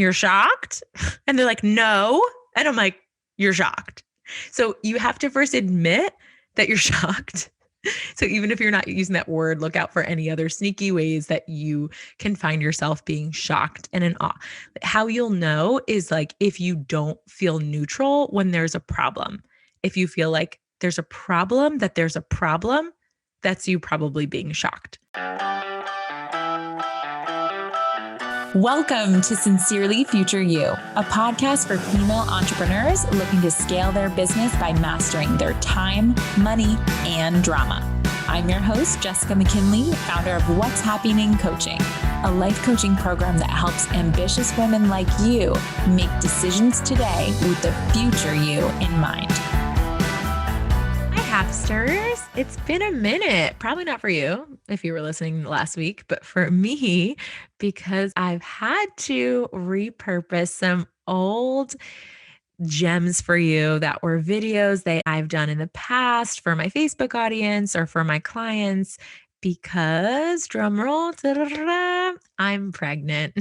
you're shocked? And they're like, no. And I'm like, you're shocked. So you have to first admit that you're shocked. So even if you're not using that word, look out for any other sneaky ways that you can find yourself being shocked and in awe. How you'll know is like if you don't feel neutral when there's a problem. If you feel like there's a problem, that's you probably being shocked. Welcome to Sincerely Future You, a podcast for female entrepreneurs looking to scale their business by mastering their time, money, and drama. I'm your host, Jessica McKinley, founder of What's Happening Coaching, a life coaching program that helps ambitious women like you make decisions today with the future you in mind. Hafsters, it's been a minute. Probably not for you if you were listening last week, but for me, because I've had to repurpose some old gems for you that were videos that I've done in the past for my Facebook audience or for my clients. Because drumroll, I'm pregnant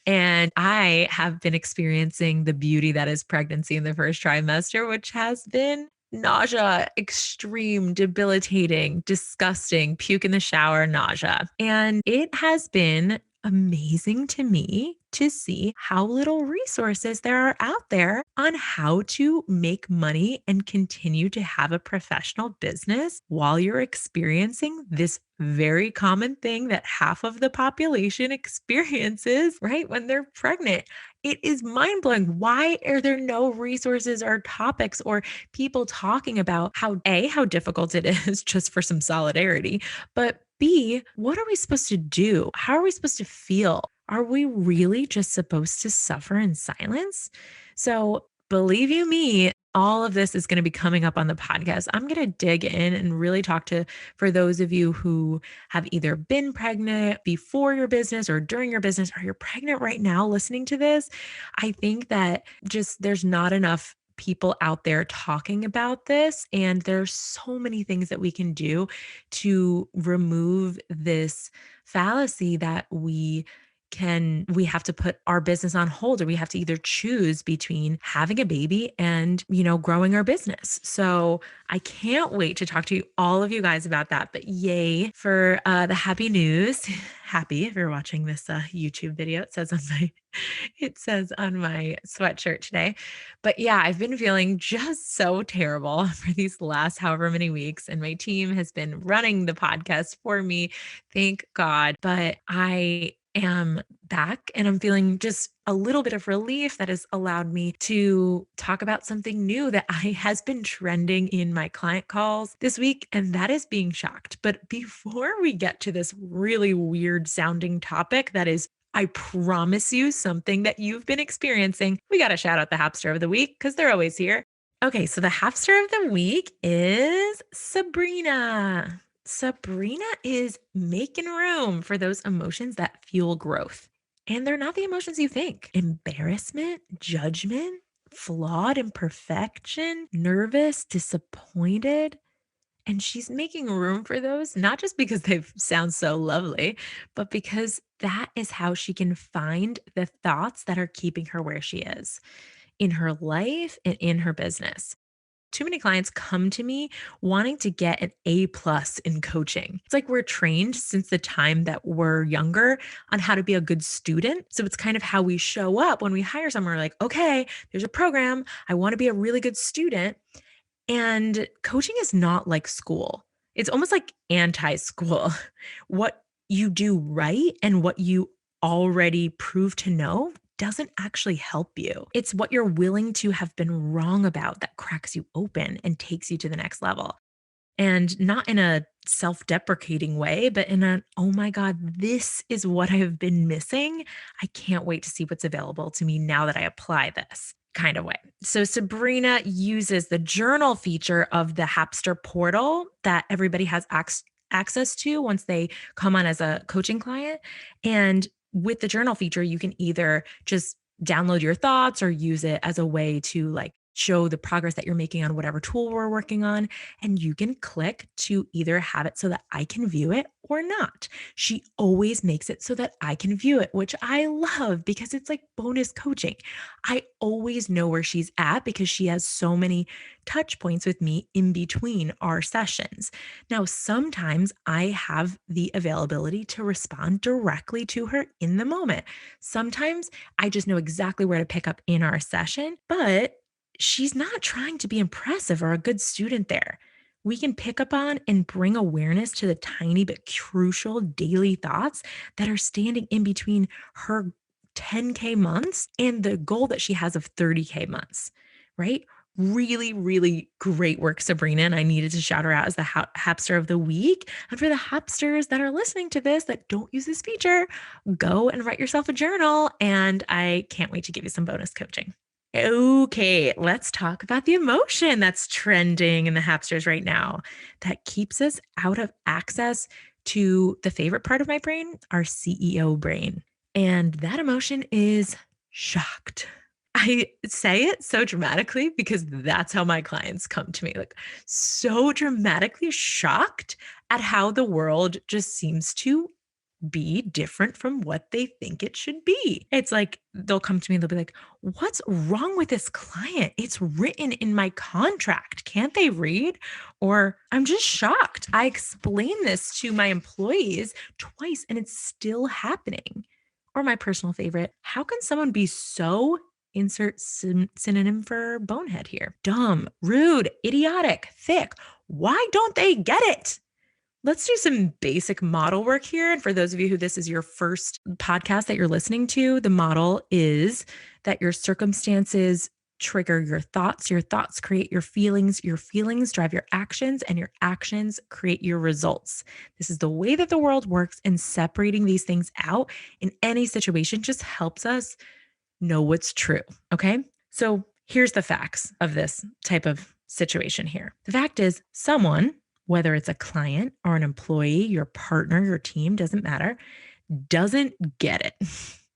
and I have been experiencing the beauty that is pregnancy in the first trimester, which has been nausea, extreme, debilitating, disgusting, puke in the shower, nausea. And it has been amazing to me to see how little resources there are out there on how to make money and continue to have a professional business while you're experiencing this very common thing that half of the population experiences, right, when they're pregnant. It is mind-blowing. Why are there no resources or topics or people talking about how difficult it is, just for some solidarity, but B, what are we supposed to do? How are we supposed to feel? Are we really just supposed to suffer in silence? So believe you me, all of this is going to be coming up on the podcast. I'm going to dig in and really talk to, for those of you who have either been pregnant before your business or during your business, or you're pregnant right now listening to this. I think that just there's not enough people out there talking about this. And there's so many things that we can do to remove this fallacy that we have to put our business on hold, or we have to either choose between having a baby and, growing our business. So I can't wait to talk to you, all of you guys, about that. But yay for the happy news. Happy if you're watching this YouTube video. It says on my sweatshirt today. But yeah, I've been feeling just so terrible for these last however many weeks. And my team has been running the podcast for me. Thank God. But I am back and I'm feeling just a little bit of relief that has allowed me to talk about something new that has been trending in my client calls this week, and that is being shocked. But before we get to this really weird sounding topic that is, I promise you, something that you've been experiencing, we got to shout out the Hafster of the week because they're always here. Okay, so the Hafster of the week is Sabrina. Sabrina is making room for those emotions that fuel growth. And they're not the emotions you think. Embarrassment, judgment, flawed imperfection, nervous, disappointed. And she's making room for those, not just because they sound so lovely, but because that is how she can find the thoughts that are keeping her where she is in her life and in her business. Too many clients come to me wanting to get an A+ in coaching. It's like we're trained since the time that we're younger on how to be a good student. So it's kind of how we show up when we hire someone. We're like, okay, there's a program. I want to be a really good student. And coaching is not like school. It's almost like anti-school. What you do right and what you already prove to know doesn't actually help you. It's what you're willing to have been wrong about that cracks you open and takes you to the next level. And not in a self-deprecating way, but in a, oh my God, this is what I've been missing. I can't wait to see what's available to me now that I apply this kind of way. So Sabrina uses the journal feature of the Hafster portal that everybody has access to once they come on as a coaching client. And with the journal feature, you can either just download your thoughts or use it as a way to like show the progress that you're making on whatever tool we're working on. And you can click to either have it so that I can view it or not. She always makes it so that I can view it, which I love because it's like bonus coaching. I always know where she's at because she has so many touch points with me in between our sessions. Now, sometimes I have the availability to respond directly to her in the moment. Sometimes I just know exactly where to pick up in our session, but she's not trying to be impressive or a good student there. We can pick up on and bring awareness to the tiny but crucial daily thoughts that are standing in between her 10K months and the goal that she has of 30K months, right? Really, really great work, Sabrina. And I needed to shout her out as the Hapster of the week. And for the Hapsters that are listening to this that don't use this feature, go and write yourself a journal. And I can't wait to give you some bonus coaching. Okay, let's talk about the emotion that's trending in the Hapsters right now that keeps us out of access to the favorite part of my brain, our CEO brain. And that emotion is shocked. I say it so dramatically because that's how my clients come to me, like so dramatically shocked at how the world just seems to be different from what they think it should be. It's like they'll come to me and they'll be like, "What's wrong with this client? It's written in my contract. Can't they read?" Or, "I'm just shocked. I explained this to my employees twice and it's still happening." Or my personal favorite, "How can someone be so insert synonym for bonehead here? Dumb, rude, idiotic, thick. Why don't they get it?" Let's do some basic model work here. And for those of you who this is your first podcast that you're listening to, the model is that your circumstances trigger your thoughts create your feelings drive your actions, and your actions create your results. This is the way that the world works, and separating these things out in any situation just helps us know what's true. Okay. So here's the facts of this type of situation here. The fact is, someone, whether it's a client or an employee, your partner, your team, doesn't matter, doesn't get it.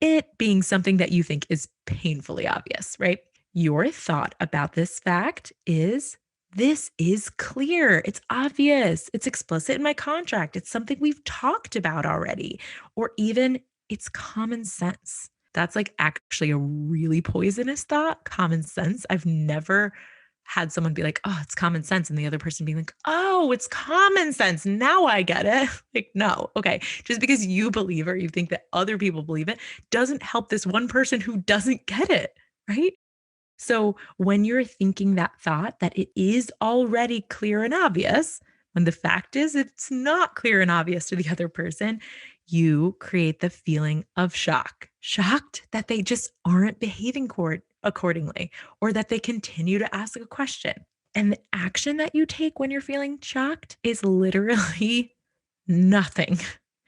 It being something that you think is painfully obvious, right? Your thought about this fact is, this is clear. It's obvious. It's explicit in my contract. It's something we've talked about already. Or even it's common sense. That's like actually a really poisonous thought, common sense. I've never had someone be like, "Oh, it's common sense." And the other person being like, "Oh, it's common sense. Now I get it." Like, no, okay. Just because you believe or you think that other people believe it doesn't help this one person who doesn't get it, right? So when you're thinking that thought that it is already clear and obvious, when the fact is it's not clear and obvious to the other person, you create the feeling of shocked that they just aren't behaving accordingly, or that they continue to ask a question. And the action that you take when you're feeling shocked is literally nothing.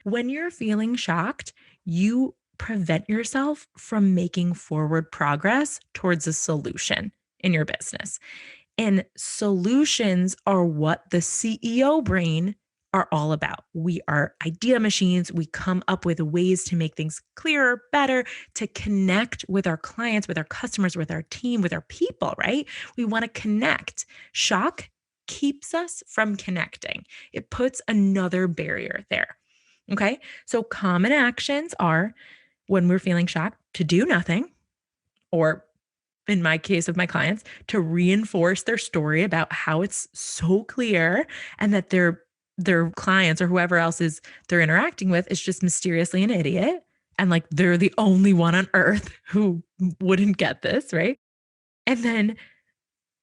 When you're feeling shocked, you prevent yourself from making forward progress towards a solution in your business. And solutions are what the CEO brain are all about. We are idea machines. We come up with ways to make things clearer, better, to connect with our clients, with our customers, with our team, with our people, right? We want to connect. Shock keeps us from connecting. It puts another barrier there. Okay. So common actions are, when we're feeling shocked, to do nothing, or in my case of my clients, to reinforce their story about how it's so clear and that their clients or whoever else is they're interacting with is just mysteriously an idiot. And like they're the only one on earth who wouldn't get this, right? And then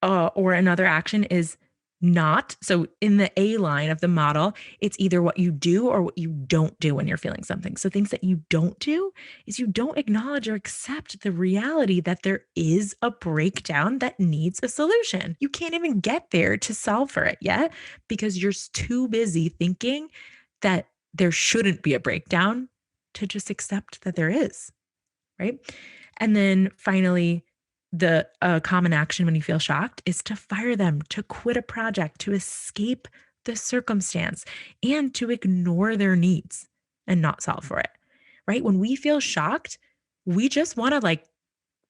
or another action is not. So in the A line of the model, it's either what you do or what you don't do when you're feeling something. So things that you don't do is you don't acknowledge or accept the reality that there is a breakdown that needs a solution. You can't even get there to solve for it yet because you're too busy thinking that there shouldn't be a breakdown to just accept that there is, right? And then finally, the common action when you feel shocked is to fire them, to quit a project, to escape the circumstance, and to ignore their needs and not solve for it, right? When we feel shocked, we just want to like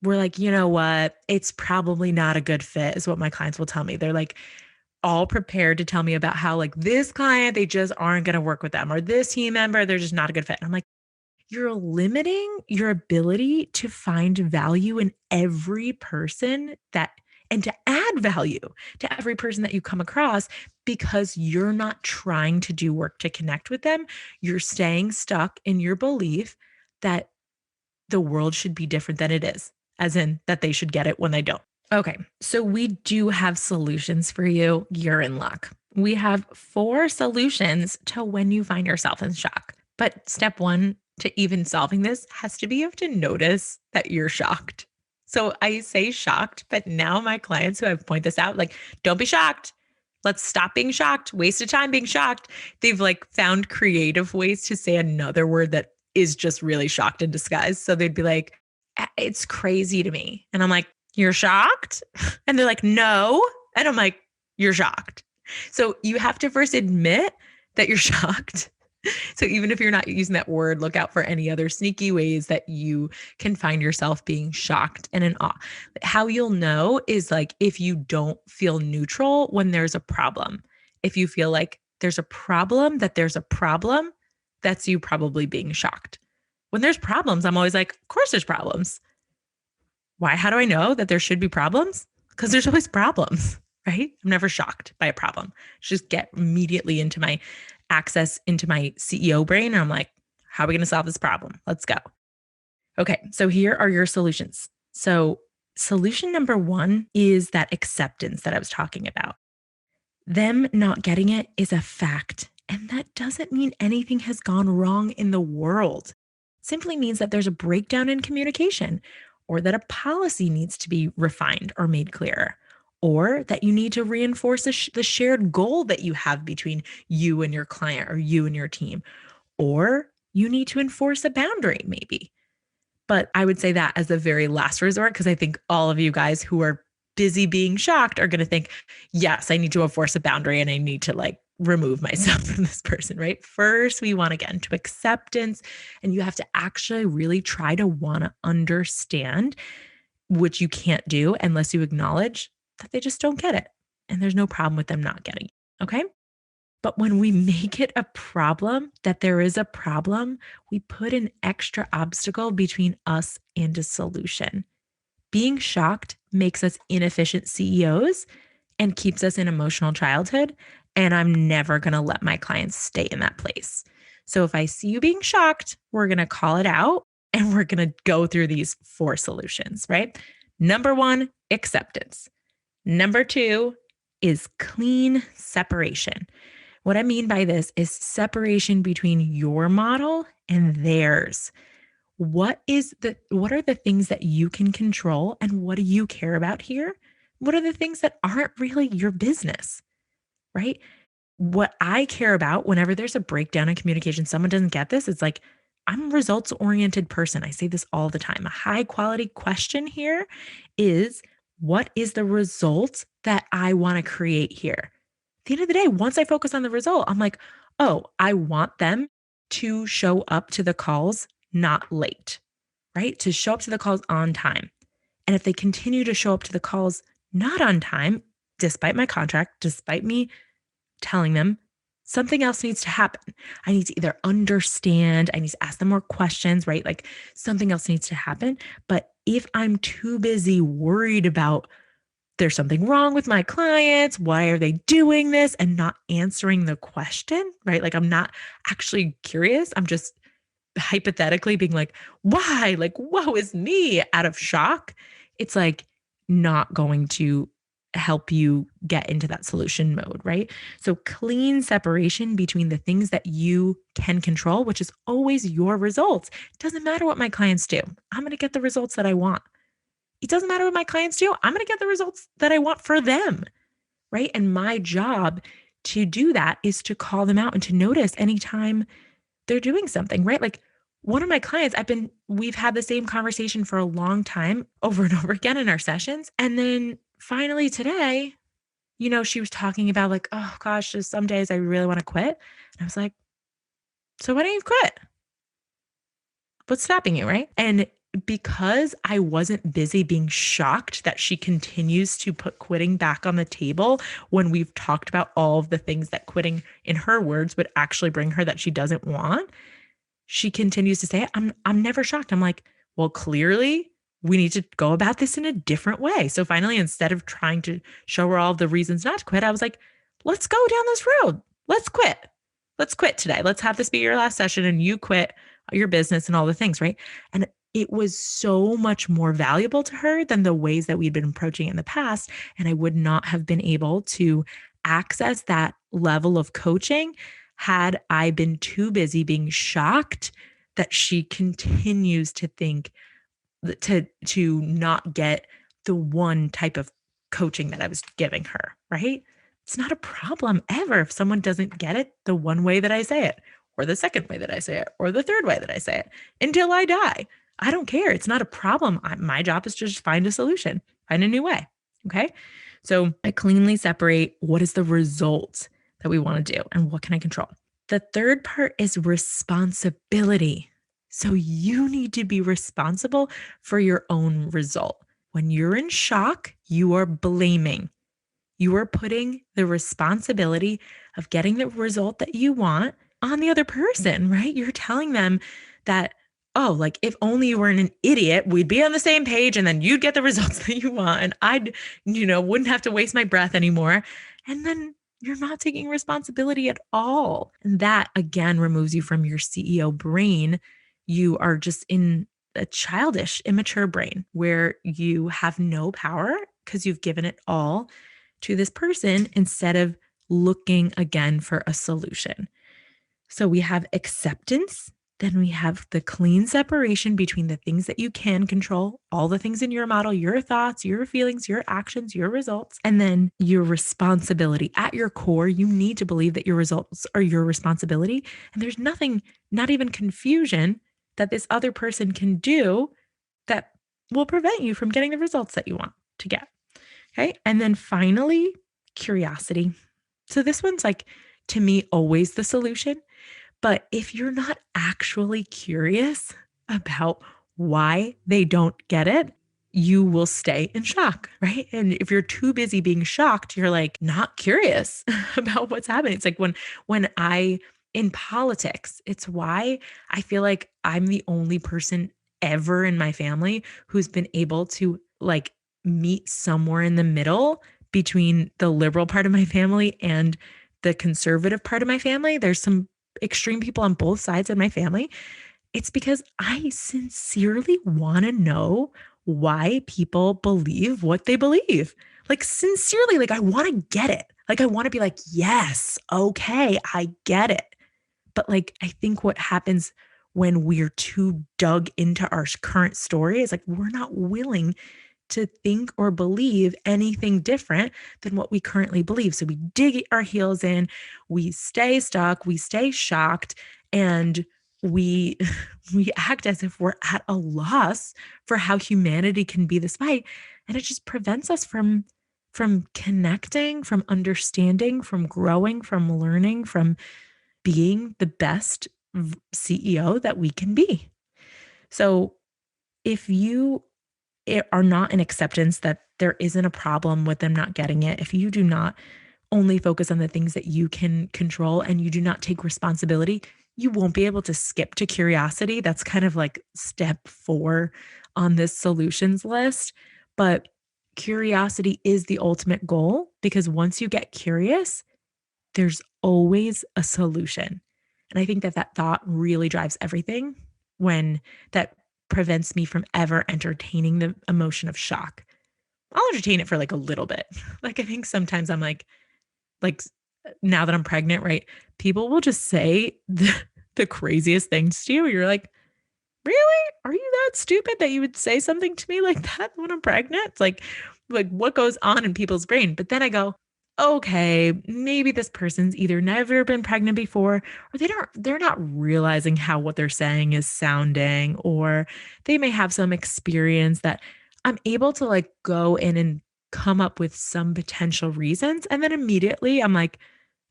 we're like, you know what? It's probably not a good fit, is what my clients will tell me. They're like all prepared to tell me about how, like, this client, they just aren't going to work with them, or this team member, they're just not a good fit. And I'm like, you're limiting your ability to find value in every person and to add value to every person that you come across because you're not trying to do work to connect with them. You're staying stuck in your belief that the world should be different than it is, as in that they should get it when they don't. Okay, so we do have solutions for you. You're in luck. We have 4 solutions to when you find yourself in shock. But step 1 to even solving this has to be you have to notice that you're shocked. So I say shocked, but now my clients who I've point this out, like, don't be shocked. Let's stop being shocked. Waste of time being shocked. They've like found creative ways to say another word that is just really shocked in disguise. So they'd be like, it's crazy to me. And I'm like, you're shocked? And they're like, no. And I'm like, you're shocked. So you have to first admit that you're shocked. So even if you're not using that word, look out for any other sneaky ways that you can find yourself being shocked and in awe. How you'll know is like if you don't feel neutral when there's a problem. If you feel like there's a problem, that's you probably being shocked. When there's problems, I'm always like, of course there's problems. Why? How do I know that there should be problems? Because there's always problems, right? I'm never shocked by a problem. Just get immediately into my access into my CEO brain. And I'm like, how are we going to solve this problem? Let's go. Okay. So here are your solutions. So solution number 1 is that acceptance that I was talking about. Them not getting it is a fact. And that doesn't mean anything has gone wrong in the world. It simply means that there's a breakdown in communication, or that a policy needs to be refined or made clearer, or that you need to reinforce the shared goal that you have between you and your client or you and your team, or you need to enforce a boundary maybe. But I would say that as the very last resort, because I think all of you guys who are busy being shocked are going to think, yes, I need to enforce a boundary and I need to like remove myself from this person, right? First, we want to get into acceptance, and you have to actually really try to want to understand, which you can't do unless you acknowledge that they just don't get it. And there's no problem with them not getting it. Okay. But when we make it a problem that there is a problem, we put an extra obstacle between us and a solution. Being shocked makes us inefficient CEOs and keeps us in emotional childhood. And I'm never going to let my clients stay in that place. So if I see you being shocked, we're going to call it out and we're going to go through these 4 solutions, right? Number 1, acceptance. Number 2 is clean separation. What I mean by this is separation between your model and theirs. What are the things that you can control and what do you care about here? What are the things that aren't really your business, right? What I care about whenever there's a breakdown in communication, someone doesn't get this, it's like, I'm a results oriented person. I say this all the time. A high quality question here is, what is the result that I want to create here? At the end of the day, once I focus on the result, I'm like, oh, I want them to show up to the calls not late, right? To show up to the calls on time. And if they continue to show up to the calls not on time, despite my contract, despite me telling them, something else needs to happen. I need to either understand, I need to ask them more questions, right? Like something else needs to happen. But if I'm too busy worried about there's something wrong with my clients, why are they doing this, and not answering the question, right? Like I'm not actually curious. I'm just hypothetically being like, why? Like, woe is me, out of shock. It's like not going to help you get into that solution mode, right? So clean separation between the things that you can control, which is always your results. It doesn't matter what my clients do. I'm going to get the results that I want. It doesn't matter what my clients do. I'm going to get the results that I want for them, right? And my job to do that is to call them out and to notice anytime they're doing something, right? Like one of my clients, we've had the same conversation for a long time over and over again in our sessions. And then finally today, she was talking about like, oh gosh, just some days I really want to quit. And I was like, so why don't you quit? What's stopping you, right? And because I wasn't busy being shocked that she continues to put quitting back on the table when we've talked about all of the things that quitting, in her words, would actually bring her that she doesn't want, she continues to say it. I'm never shocked. I'm like, well, clearly we need to go about this in a different way. So finally, instead of trying to show her all the reasons not to quit, I was like, let's go down this road. Let's quit. Let's quit today. Let's have this be your last session and you quit your business and all the things, right? And it was so much more valuable to her than the ways that we'd been approaching it in the past. And I would not have been able to access that level of coaching had I been too busy being shocked that she continues to think to not get the one type of coaching that I was giving her, right? It's not a problem ever if someone doesn't get it the one way that I say it, or the second way that I say it, or the third way that I say it until I die. I don't care. It's not a problem. My job is to just find a solution, find a new way. Okay. So I cleanly separate what is the result that we want to do and what can I control. The third part is responsibility. So you need to be responsible for your own result. When you're in shock, you are blaming. You are putting the responsibility of getting the result that you want on the other person, right? You're telling them that, oh, like if only you weren't an idiot, we'd be on the same page and then you'd get the results that you want. And I'd, wouldn't have to waste my breath anymore. And then you're not taking responsibility at all. And that again removes you from your CEO brain. You are just in a childish, immature brain where you have no power because you've given it all to this person instead of looking again for a solution. So we have acceptance. Then we have the clean separation between the things that you can control, all the things in your model, your thoughts, your feelings, your actions, your results, and then your responsibility. At your core, you need to believe that your results are your responsibility. And there's nothing, not even confusion, that this other person can do that will prevent you from getting the results that you want to get. Okay. And then finally, curiosity. So this one's like, to me, always the solution. But if you're not actually curious about why they don't get it, you will stay in shock, right? And if you're too busy being shocked, you're like not curious about what's happening. It's like when I in politics, it's why I feel like I'm the only person ever in my family who's been able to like meet somewhere in the middle between the liberal part of my family and the conservative part of my family. There's some extreme people on both sides of my family. It's because I sincerely want to know why people believe what they believe. Like sincerely, like I want to get it. Like I want to be like, yes, okay, I get it. But like, I think what happens when we're too dug into our current story is like, we're not willing to think or believe anything different than what we currently believe. So we dig our heels in, we stay stuck, we stay shocked, and we act as if we're at a loss for how humanity can be this way. And it just prevents us from connecting, from understanding, from growing, from learning, from being the best CEO that we can be. So if you are not in acceptance that there isn't a problem with them not getting it, if you do not only focus on the things that you can control and you do not take responsibility, you won't be able to skip to curiosity. That's kind of like step 4 on this solutions list. But curiosity is the ultimate goal because once you get curious, there's always a solution. And I think that that thought really drives everything when that prevents me from ever entertaining the emotion of shock. I'll entertain it for like a little bit. Like I think sometimes I'm like now that I'm pregnant, right? People will just say the craziest things to you. You're like, really? Are you that stupid that you would say something to me like that when I'm pregnant? It's like what goes on in people's brain. But then I go, okay, maybe this person's either never been pregnant before, or they're not realizing how what they're saying is sounding, or they may have some experience that I'm able to like go in and come up with some potential reasons. And then immediately I'm like,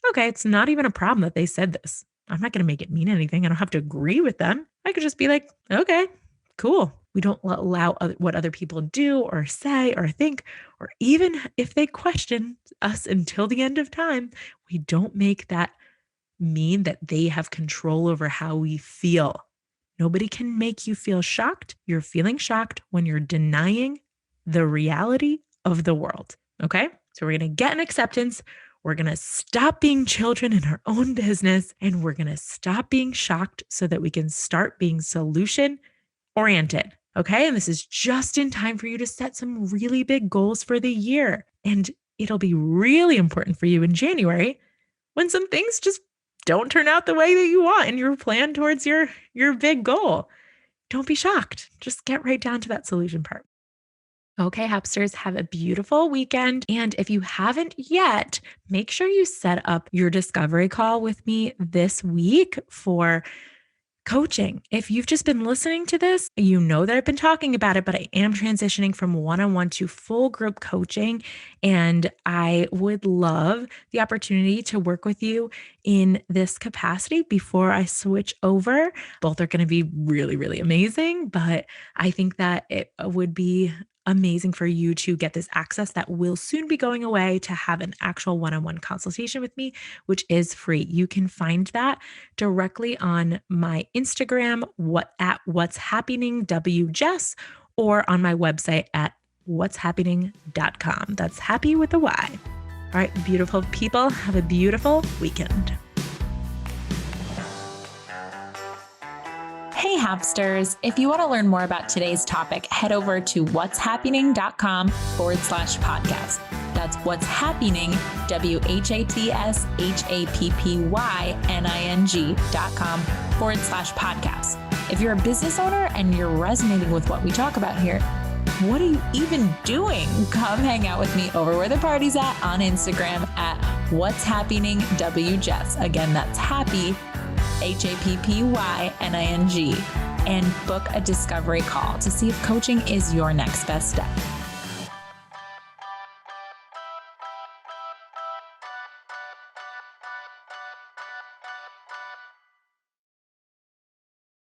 okay, it's not even a problem that they said this. I'm not going to make it mean anything. I don't have to agree with them. I could just be like, okay, cool. We don't allow what other people do or say or think, or even if they question us until the end of time, we don't make that mean that they have control over how we feel. Nobody can make you feel shocked. You're feeling shocked when you're denying the reality of the world. Okay. So we're going to get an acceptance. We're going to stop being children in our own business, and we're going to stop being shocked so that we can start being solution oriented. Okay. And this is just in time for you to set some really big goals for the year. And it'll be really important for you in January when some things just don't turn out the way that you want in your plan towards your big goal. Don't be shocked. Just get right down to that solution part. Okay, Hapsters, have a beautiful weekend. And if you haven't yet, make sure you set up your discovery call with me this week for coaching. If you've just been listening to this, you know that I've been talking about it, but I am transitioning from one-on-one to full group coaching. And I would love the opportunity to work with you in this capacity before I switch over. Both are going to be really, really amazing, but I think that it would be amazing for you to get this access that will soon be going away to have an actual one-on-one consultation with me, which is free. You can find that directly on my Instagram, at What's Happening WJess, or on my website at what'shappening.com. That's happy with a Y. All right, beautiful people, have a beautiful weekend. Hey, Hafsters. If you want to learn more about today's topic, head over to what'shappening.com/podcast. That's What's Happening, What'shappening.com/podcast. If you're a business owner and you're resonating with what we talk about here, what are you even doing? Come hang out with me over where the party's at on Instagram at What's Happening WJess. Again, that's happy, HAPPYNING, and book a discovery call to see if coaching is your next best step.